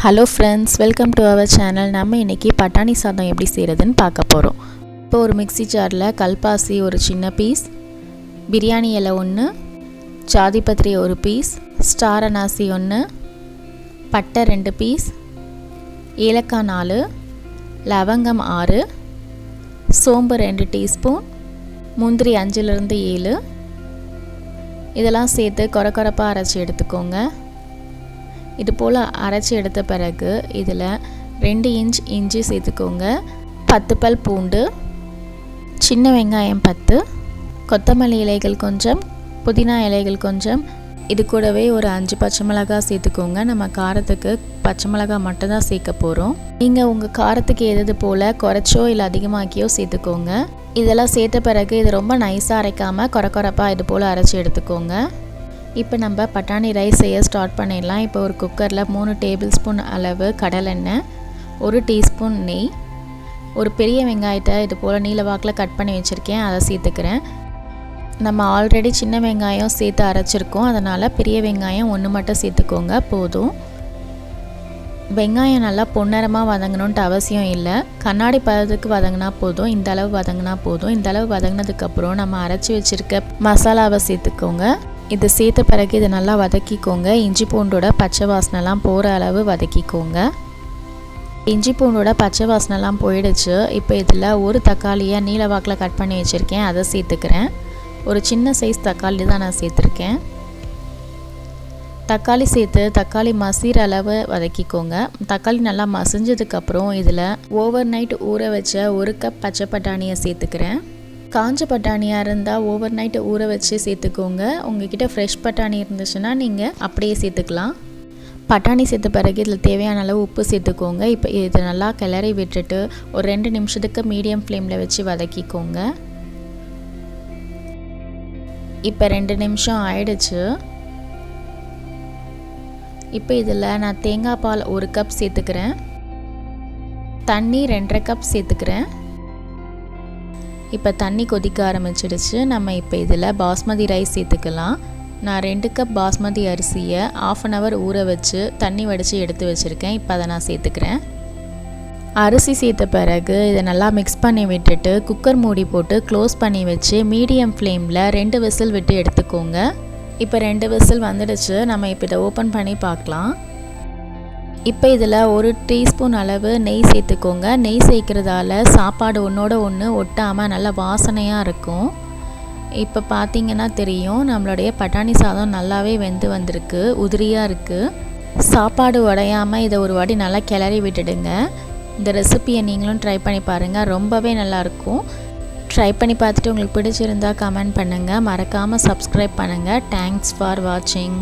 Hello friends, welcome to our channel. நம்ம இன்றைக்கி பட்டாணி சாதம் எப்படி செய்கிறதுன்னு பார்க்க போகிறோம். இப்போ ஒரு மிக்ஸி ஜாரில் கல்பாசி ஒரு சின்ன பீஸ், பிரியாணி இலை 1, ஜாதிபத்திரி ஒரு பீஸ், ஸ்டார் அனாசி 1, பட்டை 2 பீஸ், ஏலக்காய் 4, லவங்கம் 6, சோம்பு 2 டீஸ்பூன், முந்திரி 5லிருந்து 7 இதெல்லாம் சேர்த்து கொரப்பாக அரைச்சி எடுத்துக்கோங்க. இது போல் அரைச்சி எடுத்த பிறகு இதில் 2 இன்ச் இஞ்சி சேர்த்துக்கோங்க, 10 பல் பூண்டு, சின்ன வெங்காயம் 10, கொத்தமல்லி இலைகள் கொஞ்சம், புதினா இலைகள் கொஞ்சம், இது கூடவே ஒரு 5 பச்சை மிளகாய் சேர்த்துக்கோங்க. நம்ம காரத்துக்கு பச்சை மிளகாய் மட்டும் தான் சேர்க்க போகிறோம். நீங்கள் உங்கள் காரத்துக்கு எது போல் குறைச்சோ இல்லை அதிகமாக்கியோ சேர்த்துக்கோங்க. இதெல்லாம் சேர்த்த பிறகு இது ரொம்ப நைஸாக அரைக்காமல் கொரப்பாக இது போல் அரைச்சி எடுத்துக்கோங்க. இப்போ நம்ம பட்டாணி ரைஸ் செய்ய ஸ்டார்ட் பண்ணிடலாம். இப்போ ஒரு குக்கரில் 3 டேபிள் ஸ்பூன் அளவு கடலெண்ணெய், 1 டீஸ்பூன் நெய், ஒரு பெரிய வெங்காயத்தை இது போல் நீல வாக்கில் கட் பண்ணி வச்சுருக்கேன், அதை சேர்த்துக்கிறேன். நம்ம ஆல்ரெடி சின்ன வெங்காயம் சேர்த்து அரைச்சிருக்கோம், அதனால் பெரிய வெங்காயம் 1 மட்டும் சேர்த்துக்கோங்க போதும். வெங்காயம் நல்லா பொன்னிறமாக வதங்கணுன்ட்டு அவசியம் இல்லை, கண்ணாடி பதத்துக்கு வதங்கினா போதும். இந்த அளவு வதங்கினா போதும். இந்த அளவு வதங்கினதுக்கப்புறம் நம்ம அரைச்சி வச்சுருக்க மசாலாவை சேர்த்துக்கோங்க. இது சேர்த்த பிறகு இதை நல்லா வதக்கிக்கோங்க. இஞ்சி பூண்டோட பச்சை வாசனைலாம் போகிற அளவு வதக்கிக்கோங்க. இஞ்சி பூண்டோட பச்சை வாசனைலாம் போயிடுச்சு. இப்போ இதில் ஒரு தக்காளியை நீல வாக்கில் கட் பண்ணி வச்சுருக்கேன், அதை சேர்த்துக்கிறேன். ஒரு சின்ன சைஸ் தக்காளி தான் நான் சேர்த்துருக்கேன். தக்காளி சேர்த்து தக்காளி மசிற அளவு வதக்கிக்கோங்க. தக்காளி நல்லா மசிஞ்சதுக்கப்புறம் இதில் ஓவர் நைட் ஊற வச்ச 1 கப் பச்சை பட்டாணியை சேர்த்துக்கிறேன். காஞ்ச பட்டாணியாக இருந்தால் ஓவர் நைட்டு ஊற வச்சு சேர்த்துக்கோங்க. உங்கள்கிட்ட ஃப்ரெஷ் பட்டாணி இருந்துச்சுன்னா நீங்கள் அப்படியே சேர்த்துக்கலாம். பட்டாணி சேர்த்த பிறகு இதில் தேவையான அளவு உப்பு சேர்த்துக்கோங்க. இப்போ இதை நல்லா கிளறி விட்டுட்டு ஒரு 2 நிமிஷத்துக்கு மீடியம் ஃப்ளேமில் வச்சு வதக்கிக்கோங்க. இப்போ 2 நிமிஷம் ஆயிடுச்சு. இப்போ இதில் நான் தேங்காய் பால் 1 கப் சேர்த்துக்கிறேன், தண்ணி 2.5 கப் சேர்த்துக்கிறேன். இப்போ தண்ணி கொதிக்க ஆரம்பிச்சிடுச்சு. நம்ம இப்போ இதில் பாஸ்மதி ரைஸ் சேர்த்துக்கலாம். நான் 2 கப் பாஸ்மதி அரிசியை 1/2 hour ஊற வச்சு தண்ணி வடித்து எடுத்து வச்சுருக்கேன். இப்போ அதை நான் சேர்த்துக்கிறேன். அரிசி சேர்த்த பிறகு இதை நல்லா மிக்ஸ் பண்ணி விட்டுட்டு குக்கர் மூடி போட்டு க்ளோஸ் பண்ணி வச்சு மீடியம் ஃப்ளேமில் 2 விசில் விட்டு எடுத்துக்கோங்க. இப்போ 2 விசில் வந்துடுச்சு. நம்ம இப்போ இதை ஓப்பன் பண்ணி பார்க்கலாம். இப்போ இதில் 1 டீஸ்பூன் அளவு நெய் சேர்த்துக்கோங்க. நெய் சேர்க்குறதால சாப்பாடு ஒன்றோட ஒன்று ஒட்டாமல் நல்ல வாசனையாக இருக்கும். இப்போ பார்த்திங்கன்னா தெரியும், நம்மளுடைய பட்டாணி சாதம் நல்லாவே வெந்து வந்திருக்கு, உதிரியாக இருக்குது. சாப்பாடு உடையாமல் இதை ஒரு வாட்டி நல்லா கிளறி விட்டுடுங்க. இந்த ரெசிப்பியை நீங்களும் ட்ரை பண்ணி பாருங்கள், ரொம்பவே நல்லாயிருக்கும். ட்ரை பண்ணி பார்த்துட்டு உங்களுக்கு பிடிச்சிருந்தா கமெண்ட் பண்ணுங்கள், மறக்காமல் சப்ஸ்கிரைப் பண்ணுங்கள். தேங்க்ஸ் ஃபார் வாட்சிங்.